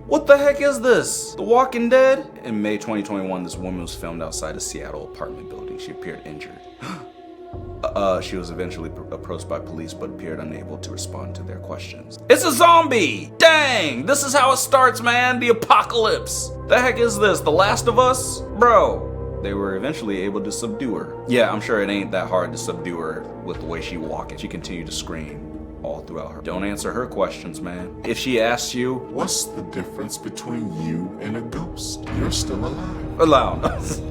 What the heck is this? The Walking Dead? In May 2021, this woman was filmed outside a Seattle apartment building. She appeared injured. She was eventually approached by police but appeared unable to respond to their questions. It's a zombie! Dang! This is how it starts, man! The apocalypse! The heck is this? The Last of Us? Bro. They were eventually able to subdue her. Yeah, I'm sure it ain't that hard to subdue her with the way she walking. She continued to scream all throughout her. Don't answer her questions, man. If she asks you, what's the difference between you and a ghost? You're still alive. Allow.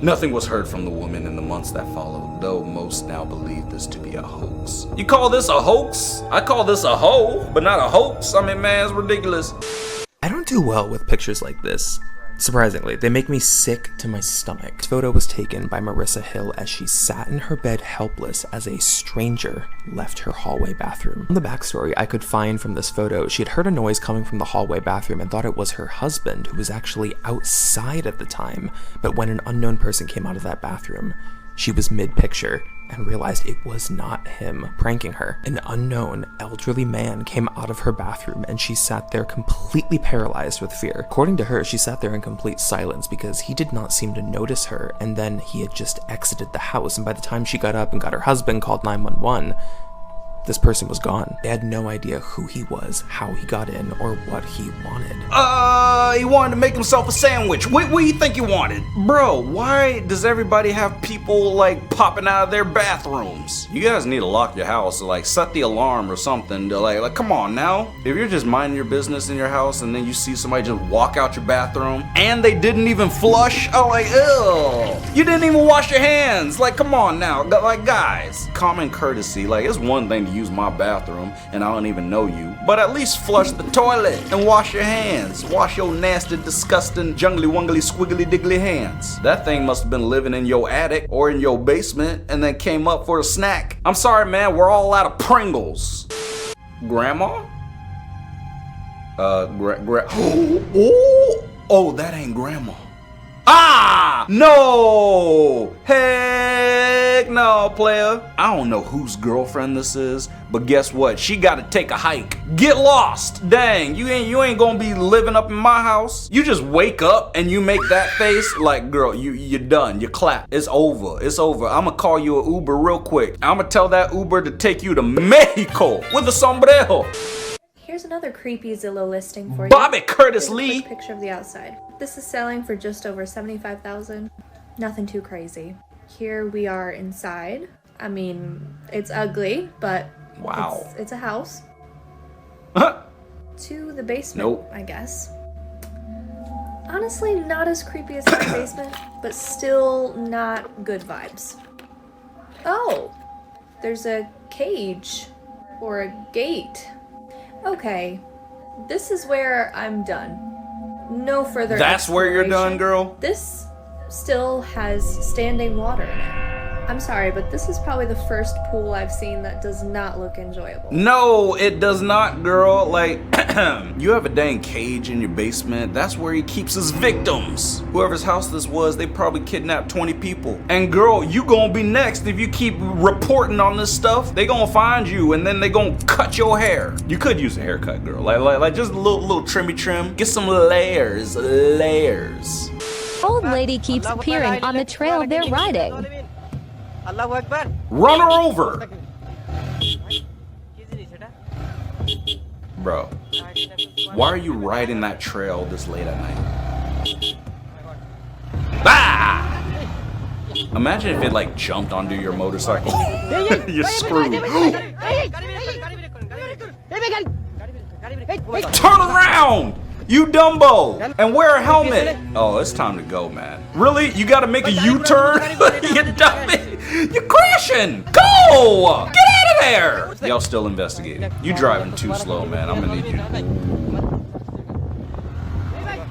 Nothing was heard from the woman in the months that followed, though most now believe this to be a hoax. You call this a hoax? I call this a hoe, but not a hoax. I mean, man, it's ridiculous. I don't do well with pictures like this. Surprisingly, they make me sick to my stomach. This photo was taken by Marissa Hill as she sat in her bed helpless as a stranger left her hallway bathroom. The backstory I could find from this photo, she had heard a noise coming from the hallway bathroom and thought it was her husband, who was actually outside at the time, but when an unknown person came out of that bathroom, she was mid-picture and realized it was not him pranking her. An unknown elderly man came out of her bathroom and she sat there completely paralyzed with fear. According to her, she sat there in complete silence because he did not seem to notice her, and then he had just exited the house, and by the time she got up and got her husband called 911, this person was gone. They had no idea who he was, how he got in, or what he wanted. He wanted to make himself a sandwich. What do you think he wanted? Bro, why does everybody have people like popping out of their bathrooms? You guys need to lock your house, or like set the alarm or something to like come on now. If you're just minding your business in your house and then you see somebody just walk out your bathroom and they didn't even flush, I'm like, ew. You didn't even wash your hands. Like, come on now. Like, guys, common courtesy. Like, it's one thing to use my bathroom and I don't even know you, but at least flush the toilet and wash your hands. Wash your nasty, disgusting, jungly wungly squiggly diggly hands. That thing must have been living in your attic or in your basement and then came up for a snack. I'm sorry, man, we're all out of Pringles. Grandma? Oh, that ain't grandma. Ah! No! Heck no, player. I don't know whose girlfriend this is, but guess what? She gotta take a hike. Get lost! Dang, you ain't gonna be living up in my house. You just wake up and you make that face like, girl, you're done. You clap. It's over. It's over. I'ma call you an Uber real quick. I'ma tell that Uber to take you to Mexico with a sombrero. Here's another creepy Zillow listing for you. Bobby Curtis Here's a Lee. quick picture of the outside. This is selling for just over $75,000. Nothing too crazy. Here we are inside. I mean, it's ugly, but wow, it's a house. To the basement, nope. I guess. Honestly, not as creepy as my basement, but still not good vibes. Oh, there's a cage or a gate. Okay, this is where I'm done. No further That's where you're done, girl? This still has standing water in it. I'm sorry, but this is probably the first pool I've seen that does not look enjoyable. No, it does not, girl. Like, you have a dang cage in your basement. That's where he keeps his victims. Whoever's house this was, they probably kidnapped 20 people. And girl, you gonna be next if you keep reporting on this stuff. They gonna find you and then they gonna cut your hair. You could use a haircut, girl. Like just a little trimmy trim. Get some layers. Old lady keeps appearing on the trail they're riding. Run her over! Bro, why are you riding that trail this late at night? Ah! Imagine if it like jumped onto your motorcycle. You're screwed. Turn around! You Dumbo! And wear a helmet! Oh, it's time to go, man. Really? You gotta make a U-turn? You dummy! You're crashing! Go! Get out of there! Y'all still investigating. You driving too slow, man. I'm gonna need you.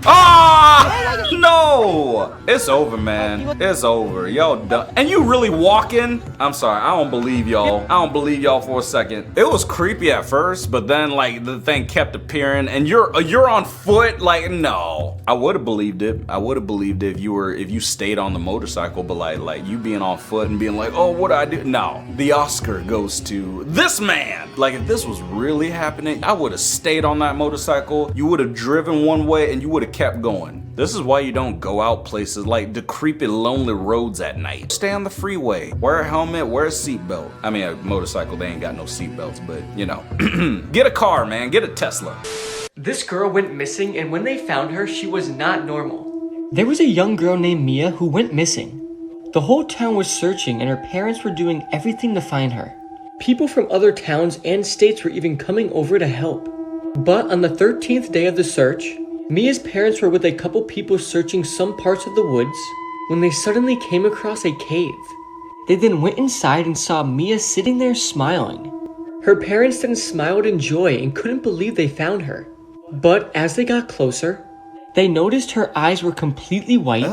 Ah! No! It's over, man. It's over. Y'all done. And you really walking? I'm sorry. I don't believe y'all. I don't believe y'all for a second. It was creepy at first, but then like the thing kept appearing and you're on foot. Like, no. I would have believed it. I would have believed it if you stayed on the motorcycle, but like you being on foot and being like, oh, what do I do? No. The Oscar goes to this man. Like, if this was really happening, I would have stayed on that motorcycle. You would have driven one way and you would have kept going. This is why you don't go out places like decrepit, lonely roads at night. Stay on the freeway. Wear a helmet, wear a seatbelt. I mean, a motorcycle, they ain't got no seatbelts, but you know. Get a car, man. Get a Tesla. This girl went missing, and when they found her, she was not normal. There was a young girl named Mia who went missing. The whole town was searching, and her parents were doing everything to find her. People from other towns and states were even coming over to help. But on the 13th day of the search, Mia's parents were with a couple people searching some parts of the woods when they suddenly came across a cave. They then went inside and saw Mia sitting there smiling. Her parents then smiled in joy and couldn't believe they found her. But as they got closer, they noticed her eyes were completely white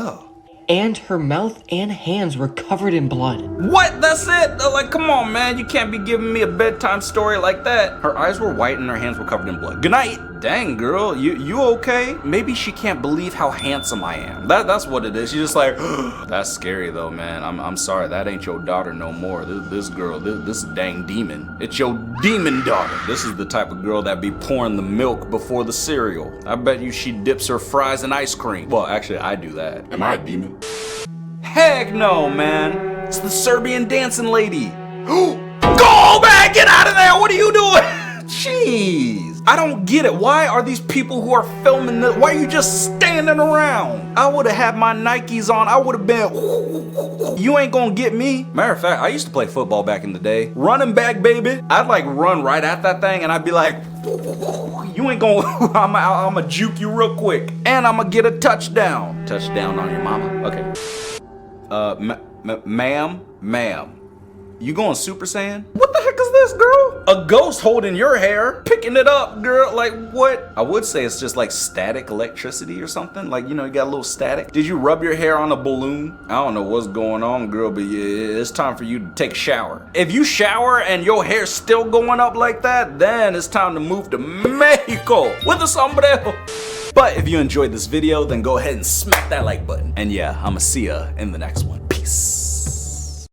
and her mouth and hands were covered in blood. What? That's it? Like, come on, man. You can't be giving me a bedtime story like that. Her eyes were white and her hands were covered in blood. Good night. Dang, girl. You okay? Maybe she can't believe how handsome I am. That's what it is. She's just like, that's scary though, man. I'm sorry. That ain't your daughter no more. This girl, this dang demon. It's your demon daughter. This is the type of girl that be pouring the milk before the cereal. I bet you she dips her fries in ice cream. Well, actually, I do that. Am I a demon? Heck no, man. It's the Serbian dancing lady. Go back! Get out of there! What are you doing? Jeez. I don't get it. Why are these people who are filming this? Why are you just standing around? I would have had my Nikes on. I would have been. You ain't gonna get me. Matter of fact, I used to play football back in the day. Running back, baby. I'd like run right at that thing and I'd be like, you ain't gonna. I'ma juke you real quick. And I'ma get a touchdown. Touchdown on your mama. Okay. Ma'am. You going Super Saiyan? What the heck is this, girl? A ghost holding your hair, picking it up, girl. Like, what? I would say it's just like static electricity or something. Like, you know, you got a little static. Did you rub your hair on a balloon? I don't know what's going on, girl, but yeah, it's time for you to take a shower. If you shower and your hair's still going up like that, then it's time to move to Mexico with a sombrero. But if you enjoyed this video, then go ahead and smack that like button. And yeah, I'ma see ya in the next one. Peace.